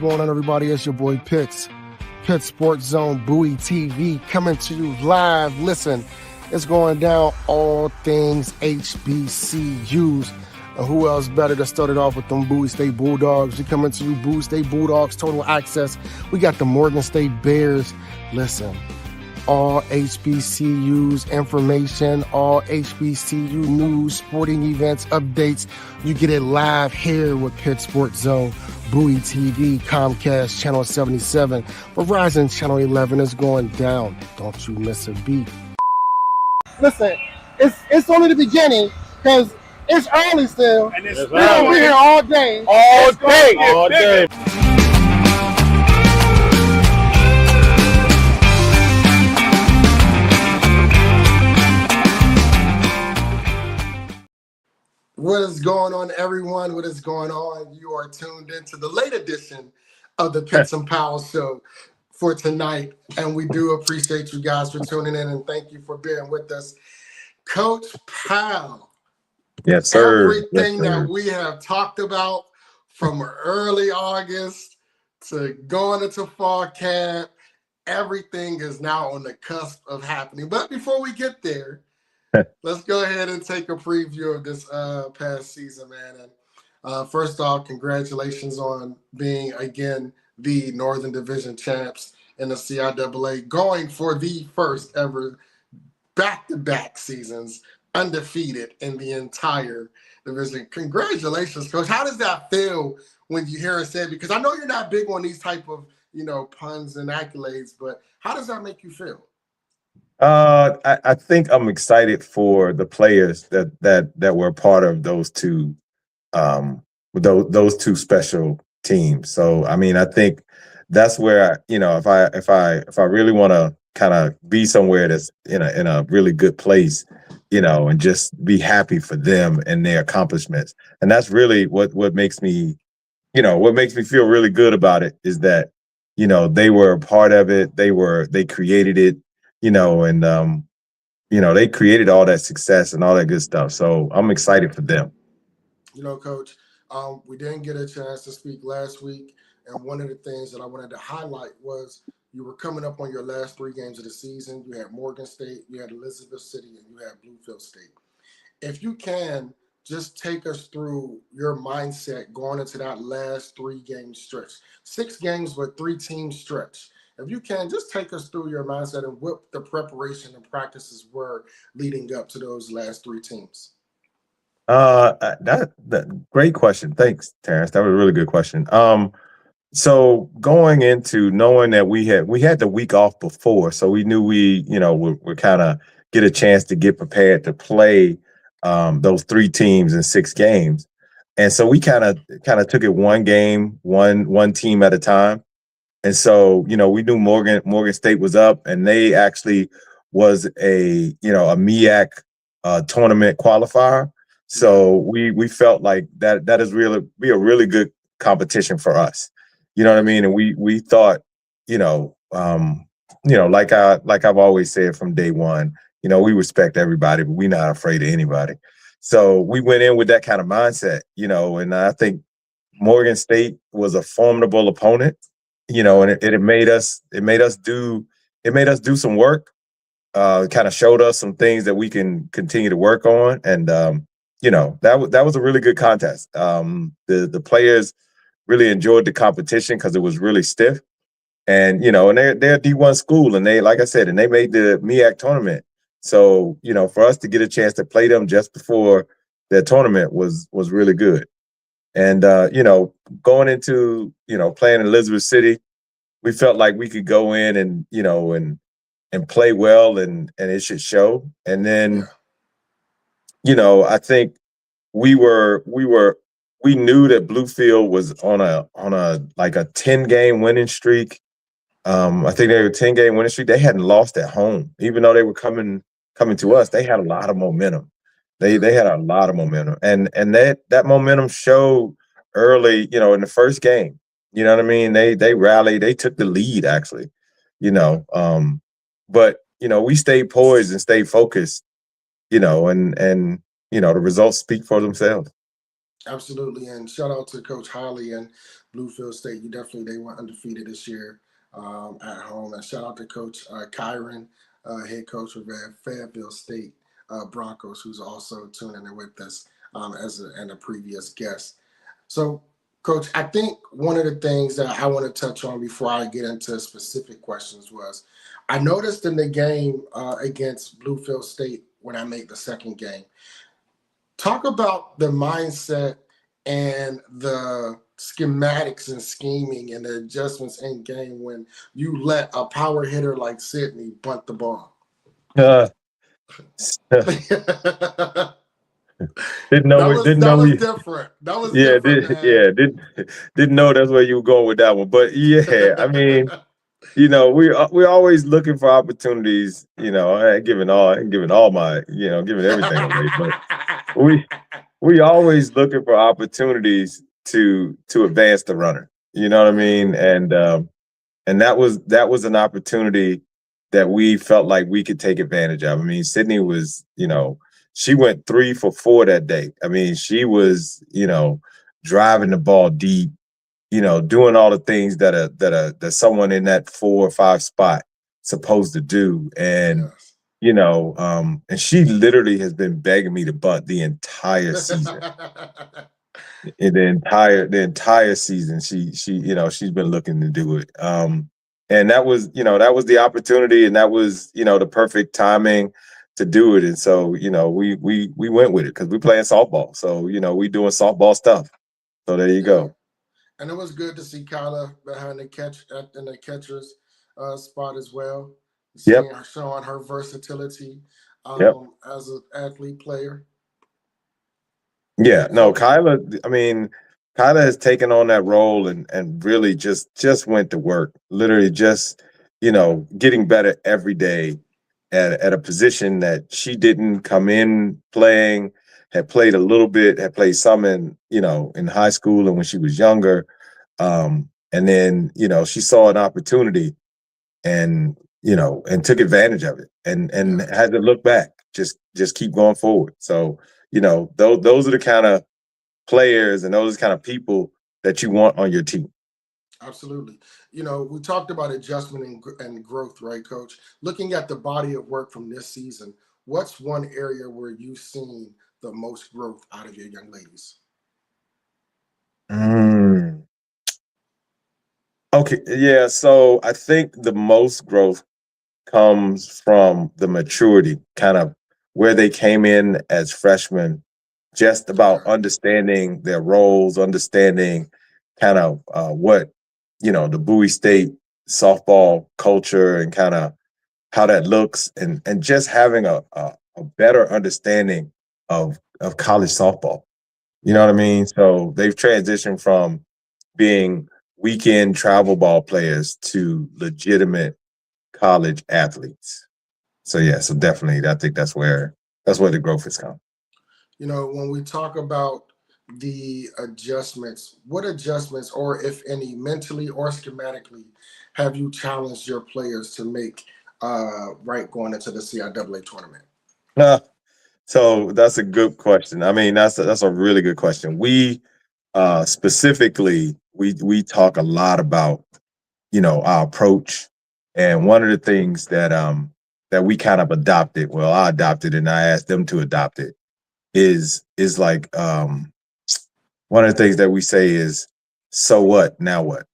going on, everybody? It's your boy Pitts, Pitt Sports Zone, Bowie TV, coming to you live. Listen, it's going down, all things HBCUs. And who else better to start it off with them Bowie State Bulldogs? We coming to you, Bowie State Bulldogs, total access. We got the Morgan State Bears. Listen, all HBCUs information, all HBCU news, sporting events, updates. You get it live here with Pitt Sports Zone, Bowie TV, Comcast Channel 77, Verizon Channel 11 is going down. Don't you miss a beat. Listen, it's only the beginning because it's early still. And it's we're gonna be here all day. All day. What is going on, everyone? What is going on? You are tuned into the late edition of the Coach Powell Show for tonight, and we do appreciate you guys for tuning in, and thank you for being with us. Coach Powell. Yes, sir. Everything that we have talked about from early August to going into fall camp, everything is now on the cusp of happening. But before we get there, let's go ahead and take a preview of this past season, man. And first off, congratulations on being, again, the Northern Division champs in the CIAA, going for the first ever back-to-back seasons undefeated in the entire division. Congratulations, Coach. How does that feel when you hear it said? Because I know you're not big on these type of, puns and accolades, but how does that make you feel? I think I'm excited for the players that were part of those two special teams. So I mean, I think that's where if I really want to kind of be somewhere that's in a really good place, and just be happy for them and their accomplishments. And that's really what makes me feel really good about it, is that they were a part of it. They created it. And they created all that success and all that good stuff. So I'm excited for them. Coach, we didn't get a chance to speak last week. And one of the things that I wanted to highlight was you were coming up on your last 3 games of the season. You had Morgan State, you had Elizabeth City, and you had Bluefield State. If you can, just take us through your mindset going into that last 3-game stretch. 6 games, but 3-team stretch. If you can, just take us through your mindset and what the preparation and practices were leading up to those last 3 teams. That great question. Thanks, Terrence. That was a really good question. So going into knowing that we had the week off before, so we knew we're kind of get a chance to get prepared to play those 3 teams in 6 games, and so we kind of took it one game, one team at a time. And so, we knew Morgan State was up, and they actually was a MEAC tournament qualifier. So we felt like that is really be a really good competition for us. You know what I mean? And we thought, like I've always said from day one, we respect everybody, but we're not afraid of anybody. So we went in with that kind of mindset, and I think Morgan State was a formidable opponent. And it made us do some work, kind of showed us some things that we can continue to work on. And, that was a really good contest. The players really enjoyed the competition because it was really stiff, and, and they're a D1 school, and they, like I said, and they made the MEAC tournament. So, for us to get a chance to play them just before their tournament was really good. And, going into, playing in Elizabeth City, we felt like we could go in and, and play well, and it should show. And then, I think we knew that Bluefield was on a 10-game winning streak. I think they were 10-game winning streak. They hadn't lost at home, even though they were coming to us. They had a lot of momentum. They had a lot of momentum, and that momentum showed early, in the first game. You know what I mean? They rallied. They took the lead, actually. But we stayed poised and stayed focused. And the results speak for themselves. Absolutely, and shout out to Coach Holly. And Bluefield State, you definitely they went undefeated this year at home. And shout out to Coach Kyron, head coach of Fayetteville State Broncos, who's also tuning in with us and a previous guest. So, Coach, I think one of the things that I want to touch on before I get into specific questions was I noticed in the game against Bluefield State when I made the second game, talk about the mindset and the schematics and scheming and the adjustments in game when you let a power hitter like Sydney bunt the ball. Uh, that didn't know we didn't know was we different. That was yeah different, man. didn't know that's where you were going with that one. But yeah, I mean, we always looking for opportunities. I ain't giving all my giving everything away, but we always looking for opportunities to advance the runner. You know what I mean? And that was an opportunity that we felt like we could take advantage of. I mean, Sydney was, she went 3 for 4 that day. I mean, she was, driving the ball deep, doing all the things that someone in that 4 or 5 spot supposed to do. And Yes. and she literally has been begging me to bunt the entire season. In the entire season, she's been looking to do it. And that was the opportunity, and that was the perfect timing to do it. And so we went with it because we're playing softball. So we doing softball stuff. So there you go. And it was good to see Kyla behind the catch in the catcher's spot as well. Yep. Seeing her showing her versatility Yep. as an athlete player. Yeah, no, Kyla, I mean, Kyla has taken on that role and really just went to work. Literally just, getting better every day at a position that she didn't come in playing, had played a little bit, had played some in high school and when she was younger. And then, she saw an opportunity and took advantage of it and had to look back, just keep going forward. So, those are the kind of players and those kind of people that you want on your team. Absolutely. We talked about adjustment and growth, right, Coach? Looking at the body of work from this season, what's one area where you've seen the most growth out of your young ladies? Okay, yeah. So I think the most growth comes from the maturity, kind of where they came in as freshmen, just about understanding their roles, understanding kind of what the Bowie State softball culture and kind of how that looks, and just having a better understanding of college softball. You know what I mean? So they've transitioned from being weekend travel ball players to legitimate college athletes. So yeah, so definitely, I think that's where the growth has come. When we talk about the adjustments, what adjustments, or if any, mentally or schematically, have you challenged your players to make right going into the CIAA tournament? So that's a good question. I mean, that's a really good question. We specifically we talk a lot about our approach, and one of the things that we kind of adopted. Well, I adopted and I asked them to adopt it. Is like one of the things that we say is, so what? Now what?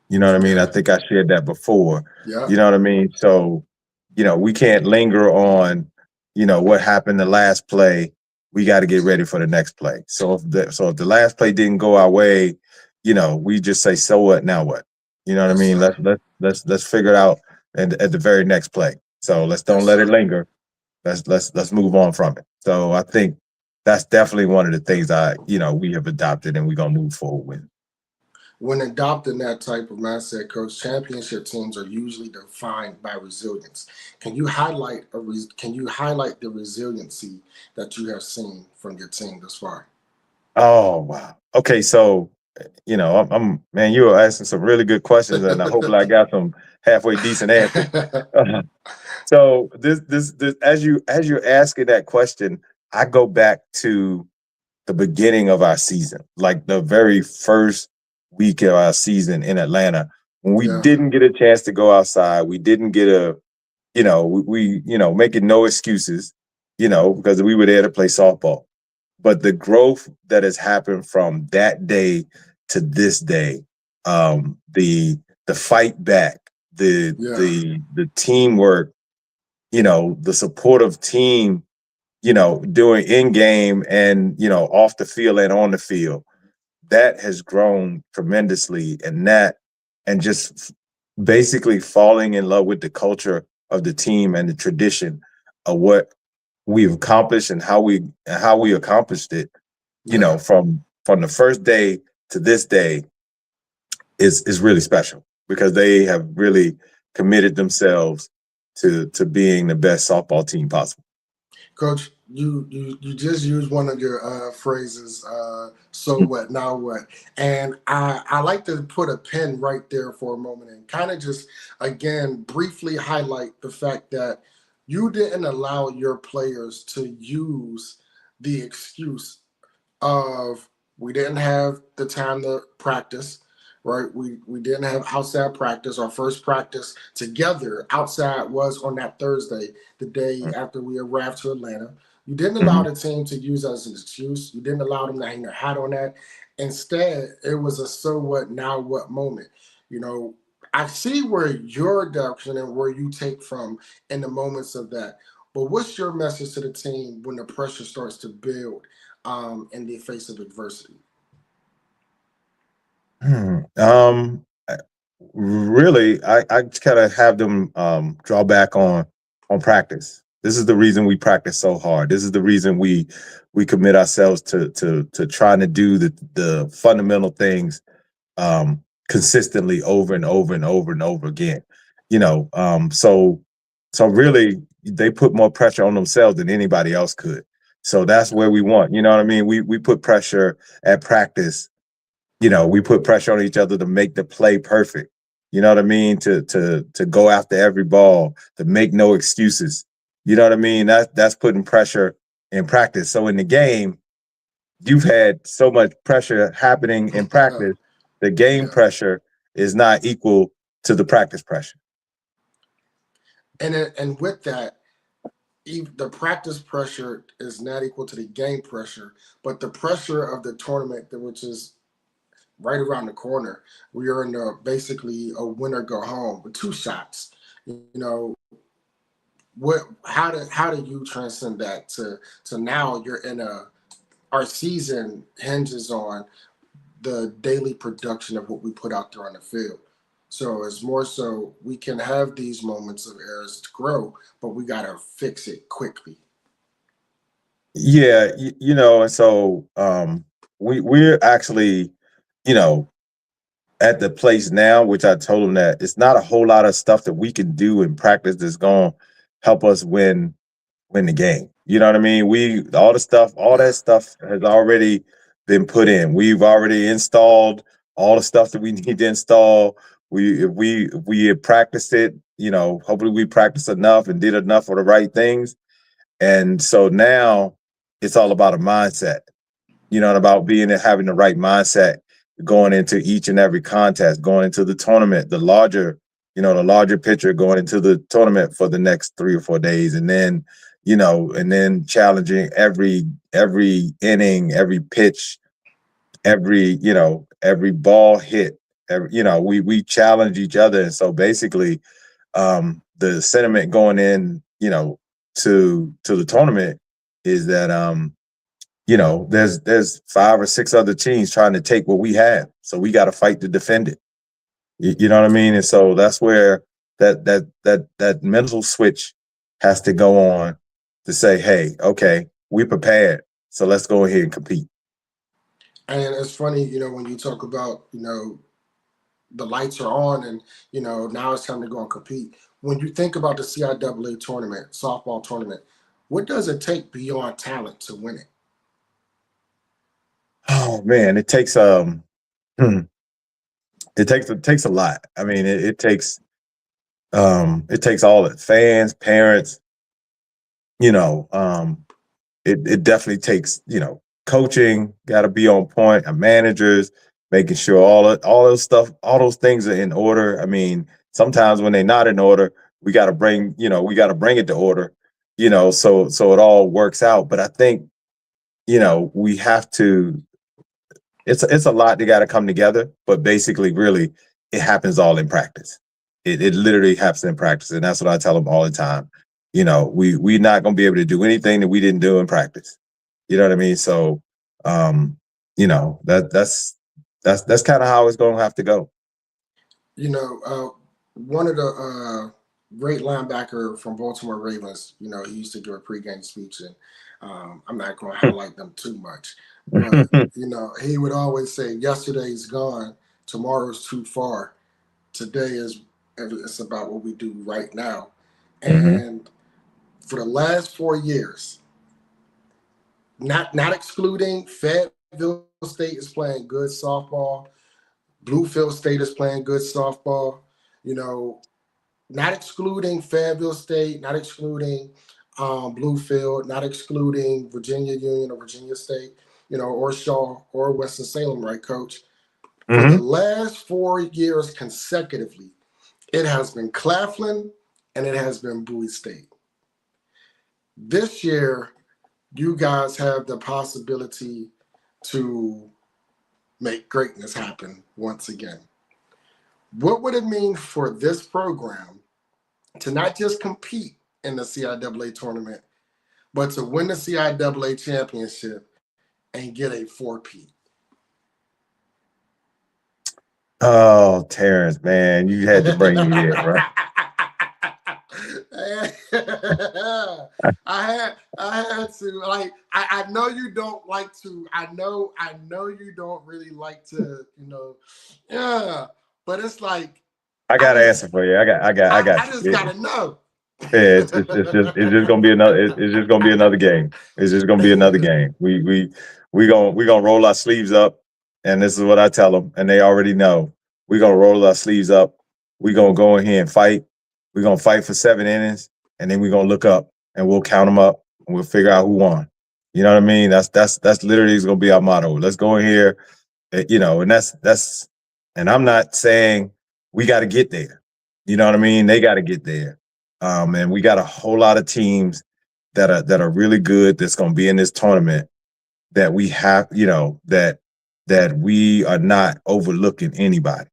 You know what I mean? I think I shared that before. Yeah. You know what I mean? So, we can't linger on, what happened the last play. We got to get ready for the next play. So if the last play didn't go our way, we just say, so what? Now what? You know what I mean? Let's figure it out at the very next play. So don't let it linger. Let's move on from it. So I think that's definitely one of the things we have adopted and we're gonna move forward with. When adopting that type of mindset, Coach, championship teams are usually defined by resilience. Can you highlight the resiliency that you have seen from your team thus far? Oh wow. Okay, so I'm man, you were asking some really good questions, and hopefully I got some halfway decent answers. So this as you're asking that question, I go back to the beginning of our season, like the very first week of our season in Atlanta when we Yeah. didn't get a chance to go outside. We didn't get a, making no excuses, because we were there to play softball. But the growth that has happened from that day to this day, the fight back, the Yeah. the teamwork, the supportive team, doing in game and off the field and on the field, that has grown tremendously, and just basically falling in love with the culture of the team and the tradition of what we've accomplished and how we accomplished it, Yeah. from the first day to this day is really special because they have really committed themselves to being the best softball team possible. Coach, you just used one of your phrases, so what, now what? And I like to put a pin right there for a moment and kind of just, again, briefly highlight the fact that you didn't allow your players to use the excuse of we didn't have the time to practice, right? We didn't have outside practice. Our first practice together outside was on that Thursday, the day after we arrived to Atlanta. You didn't allow Mhm. the team to use as an excuse. You didn't allow them to hang their hat on that. Instead, it was a so what, now what moment. You know, I see where your direction and where you take from in the moments of that. But what's your message to the team when the pressure starts to build in the face of adversity? Hmm. Really, I kind of have them draw back on practice. This is the reason we practice so hard. This is the reason we commit ourselves to trying to do the fundamental things consistently over and over and over and over again. So really they put more pressure on themselves than anybody else could. So that's where we want. You know what I mean? We put pressure at practice. We put pressure on each other to make the play perfect. You know what I mean? To go after every ball, to make no excuses. You know what I mean? That's putting pressure in practice. So in the game, you've had so much pressure happening in practice. The game Yeah. pressure is not equal to the practice pressure. And with that, the practice pressure is not equal to the game pressure, but the pressure of the tournament, which is right around the corner, we are in basically a winner go home with two shots. You know, what? How do you transcend that to now you're in a our season hinges on the daily production of what we put out there on the field. So it's more so we can have these moments of errors to grow, but we gotta fix it quickly. Yeah, and so we're actually, you know, at the place now, which I told them that it's not a whole lot of stuff that we can do in practice that's going to help us win the game. You know what I mean? All Yeah. that stuff has already been put in. We've already installed all the stuff that we need to install. If we had practiced it, hopefully we practiced enough and did enough of the right things. And so now it's all about a mindset, about having the right mindset going into each and every contest, going into the tournament, the larger picture going into the tournament for the next 3 or 4 days, and then challenging every inning, every pitch, every ball hit. We challenge each other, and so basically, the sentiment going in, to the tournament is that there's 5 or 6 other teams trying to take what we have, so we got to fight to defend it. You know what I mean? And so that's where that mental switch has to go on to say, hey, okay, we prepared, so let's go ahead and compete. And it's funny, when you talk about, the lights are on and, now it's time to go and compete. When you think about the CIAA tournament, softball tournament, what does it take beyond talent to win it? Oh man, hmm, it takes a lot. I mean, it takes all the fans, parents, you know, um, it definitely takes, coaching, got to be on point, and managers, making sure all those things are in order. I mean, sometimes when they're not in order, we got to bring it to order, so it all works out. But I think, we have to. It's a lot that got to come together, but basically, really, it happens all in practice. It literally happens in practice, and that's what I tell them all the time. We're not gonna be able to do anything that we didn't do in practice. You know what I mean? So, that's kind of how it's gonna have to go. One of the great linebacker from Baltimore Ravens, he used to give a pregame speech, and I'm not going to highlight them too much, but he would always say, "Yesterday's gone, tomorrow's too far. Today it's about what we do right now." And for the last 4 years, not excluding Fayetteville State is playing good softball, Bluefield State is playing good softball, not excluding Fayetteville State, not excluding Bluefield, not excluding Virginia Union or Virginia State, or Shaw or Winston-Salem, right, Coach? For the last 4 years consecutively, it has been Claflin and it has been Bowie State. This year, you guys have the possibility to make greatness happen once again. What would it mean for this program to not just compete in the CIAA tournament, but to win the CIAA championship and get a 4P? Oh, Terrence, man, you had to bring me in, bro. I had to, like, I know you don't like to, I know you don't really like to, yeah, but it's like I got an answer for you. I just gotta know. Yeah, it's just gonna be another game. It's just gonna be another game. We gonna roll our sleeves up, and this is what I tell them, and they already know. We gonna roll our sleeves up. We gonna go in here and fight. We gonna fight for 7 innings, and then we gonna look up and we'll count them up and we'll figure out who won. You know what I mean? That's literally is gonna be our motto. Let's go in here, and that's. And I'm not saying we got to get there. You know what I mean? They got to get there. And we got a whole lot of teams that are really good that's going to be in this tournament that we have, that we are not overlooking anybody.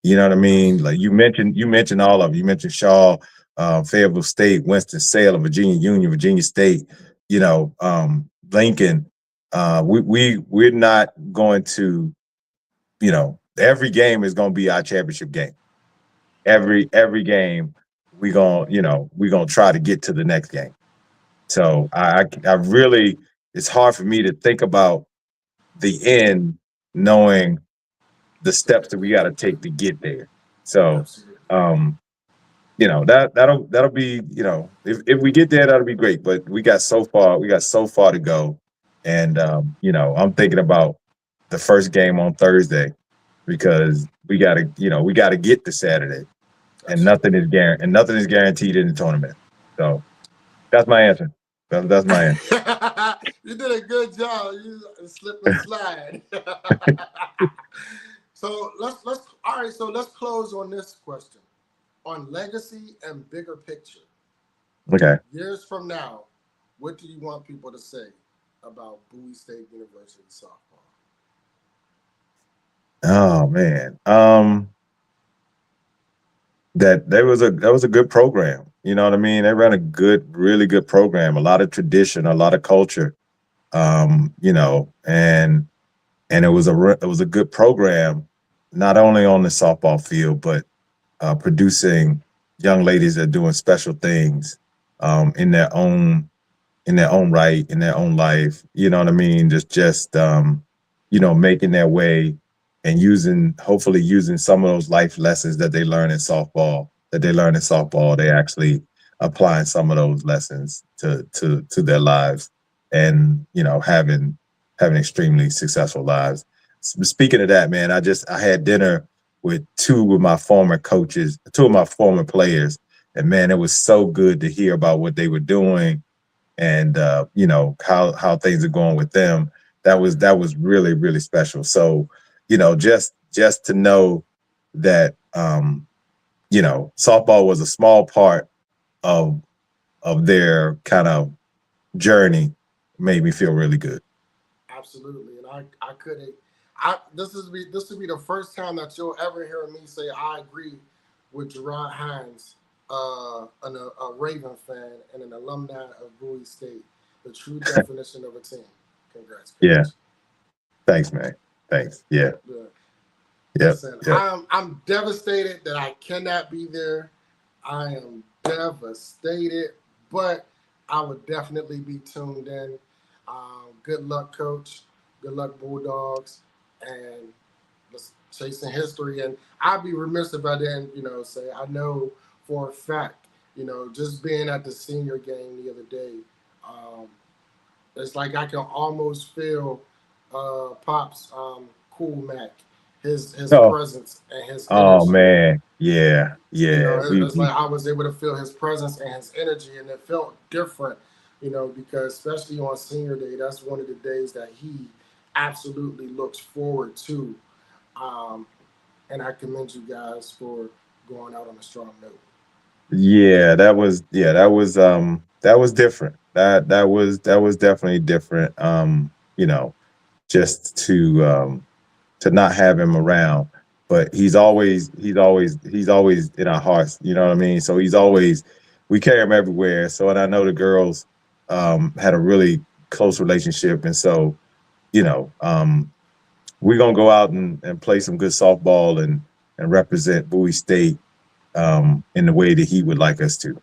You know what I mean? Like you mentioned all of them. You mentioned Shaw, Fayetteville State, Winston-Salem, Virginia Union, Virginia State, Lincoln. We're not going to, every game is going to be our championship game. Every game we're gonna try to get to the next game. So I really, it's hard for me to think about the end knowing the steps that we got to take to get there. So that'll be, if we get there, that'll be great. But we got so far to go. And I'm thinking about the first game on Thursday because we gotta get to Saturday. And nothing is guaranteed in the tournament. So that's my answer. That's my answer. You did a good job. You slip and slide. So let's close on this question. On legacy and bigger picture. Okay. Years from now, what do you want people to say about Bowie State University softball? Oh man. That was a good program. You know what I mean? They ran really good program, a lot of tradition, a lot of culture. And it was a good program, not only on the softball field, but producing young ladies that are doing special things in their own right, in their own life. You know what I mean? Just making their way and hopefully using some of those life lessons that they learn in softball, they actually applying some of those lessons to their lives and, having extremely successful lives. Speaking of that, man, I had dinner with two of my former players, and man, it was so good to hear about what they were doing and, how things are going with them. That was really, really special. So, just to know that softball was a small part of their kind of journey made me feel really good. Absolutely, and I couldn't. This would be the first time that you'll ever hear me say I agree with Gerard Hines, a Raven fan and an alumni of Bowie State, the true definition of a team. Congrats, Coach. Yeah. Thanks, man. Thanks. Yeah. Listen, I'm devastated that I cannot be there. I am devastated, but I would definitely be tuned in. Good luck, Coach. Good luck, Bulldogs, and let's chasing history. And I'd be remiss if I didn't, say I know for a fact, just being at the senior game the other day, it's like I can almost feel Pop's Cool Mac, his presence and his energy. Oh man, yeah. It's like I was able to feel his presence and his energy, and it felt different, because especially on senior day, that's one of the days that he absolutely looks forward to. And I commend you guys for going out on a strong note. Yeah, that was different. That was definitely different. Just to not have him around, but he's always in our hearts. You know what I mean? So we carry him everywhere. So, and I know the girls had a really close relationship, and so we're gonna go out and play some good softball and represent Bowie State in the way that he would like us to.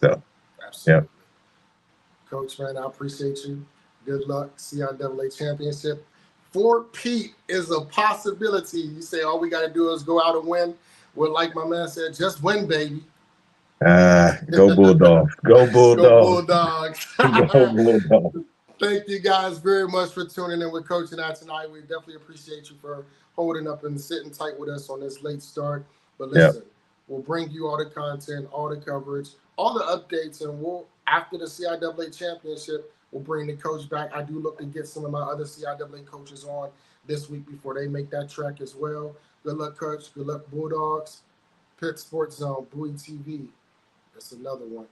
So, absolutely. Yeah. Coach, man, I appreciate you. Good luck, CIAA championship. Fort Pete is a possibility. You say all we got to do is go out and win. Well, like my man said, just win, baby. Go Bulldogs. Go Bulldogs. Go Bulldogs. Go Bulldogs. Thank you guys very much for tuning in with Coach and I tonight. We definitely appreciate you for holding up and sitting tight with us on this late start. But listen, we'll bring you all the content, all the coverage, all the updates, and after the CIAA championship, we'll bring the coach back. I do look to get some of my other CIAA coaches on this week before they make that trek as well. Good luck, Coach. Good luck, Bulldogs. Pitt Sports Zone, Bowie TV. That's another one.